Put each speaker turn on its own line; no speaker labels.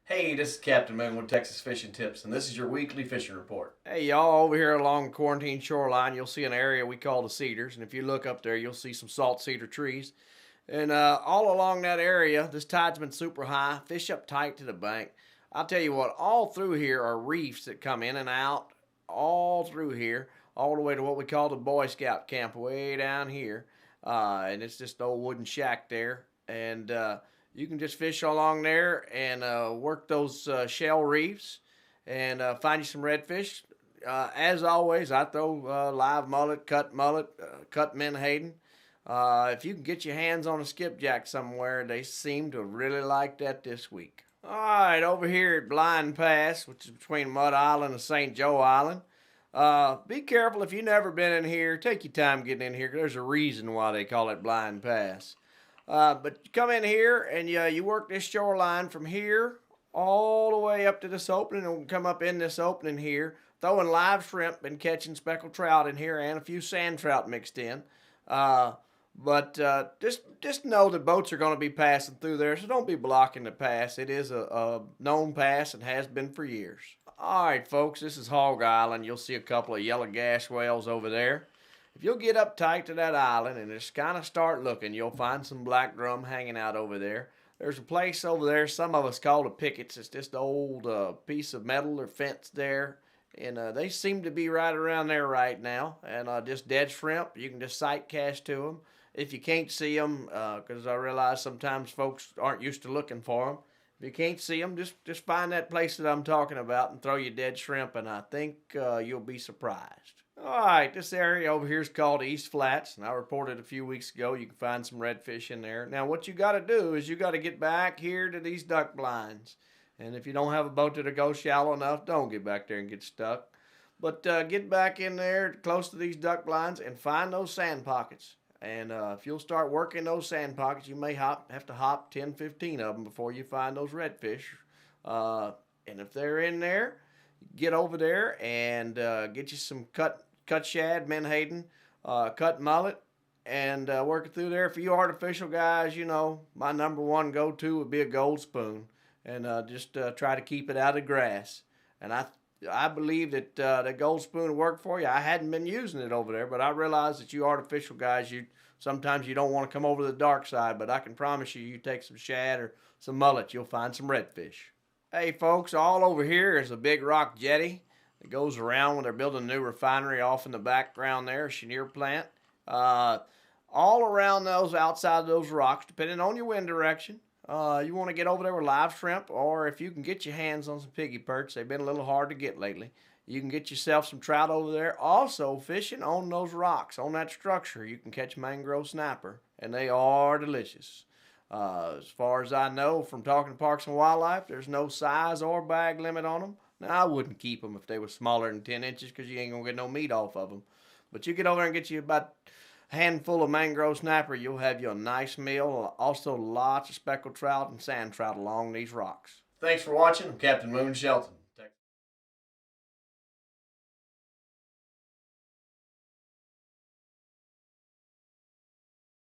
Hey, this is Captain Moon with Texas Fishing Tips, and this is your weekly fishing report.
Hey y'all, over here along the quarantine shoreline, you'll see an area we call the cedars, and if you look up there, you'll see some salt cedar trees. And all along that area, this tide's been super high, fish up tight to the bank. I'll tell you what, all through here are reefs that come in and out, all through here, all the way to what we call the Boy Scout camp, way down here. And it's just an old wooden shack there, and you can just fish along there and work those shell reefs and find you some redfish. As always, I throw live mullet, cut menhaden. If you can get your hands on a skipjack somewhere, they seem to really like that this week. All right, over here at Blind Pass, which is between Mud Island and St. Joe Island. Be careful if you've never been in here. Take your time getting in here. There's a reason why they call it Blind Pass. But you come in here and you work this shoreline from here all the way up to this opening, and we'll come up in this opening here, throwing live shrimp and catching speckled trout in here and a few sand trout mixed in. But just know that boats are going to be passing through there, so don't be blocking the pass. It is a known pass and has been for years. All right, folks, this is Hog Island. You'll see a couple of yellow gash whales over there. If you'll get up tight to that island and just kind of start looking, you'll find some black drum hanging out over there. There's a place over there, some of us call it pickets. It's just an old piece of metal or fence there. And they seem to be right around there right now. And just dead shrimp, you can just sight cast to them. If you can't see them, because I realize sometimes folks aren't used to looking for them. If you can't see them, just find that place that I'm talking about and throw your dead shrimp, and I think you'll be surprised. All right, this area over here is called East Flats, and I reported a few weeks ago you can find some redfish in there. Now, what you got to do is you got to get back here to these duck blinds. And if you don't have a boat that'll go shallow enough, don't get back there and get stuck. But get back in there close to these duck blinds and find those sand pockets. And if you'll start working those sand pockets, you may have to hop 10, 15 of them before you find those redfish. And if they're in there, get over there and get you some cut shad, menhaden, cut mullet, and work it through there. For you artificial guys, you know, my number one go-to would be a gold spoon. And just try to keep it out of the grass. And I believe that that gold spoon will work for you. I hadn't been using it over there, but I realize that you artificial guys, sometimes you don't want to come over to the dark side, but I can promise you, you take some shad or some mullet, you'll find some redfish. Hey folks, all over here is a big rock jetty that goes around when they're building a new refinery off in the background there, a chenier plant. All around those, outside of those rocks, depending on your wind direction, you want to get over there with live shrimp, or if you can get your hands on some piggy perch, they've been a little hard to get lately. You can get yourself some trout over there. Also, fishing on those rocks, on that structure, you can catch mangrove snapper, and they are delicious. As far as I know from talking to Parks and Wildlife, there's no size or bag limit on them. Now, I wouldn't keep them if they were smaller than 10 inches because you ain't going to get no meat off of them. But you get over there and get you about handful of mangrove snapper, you'll have you a nice meal. Also, lots of speckled trout and sand trout along these rocks.
Thanks for watching. I'm Captain Moon Shelton.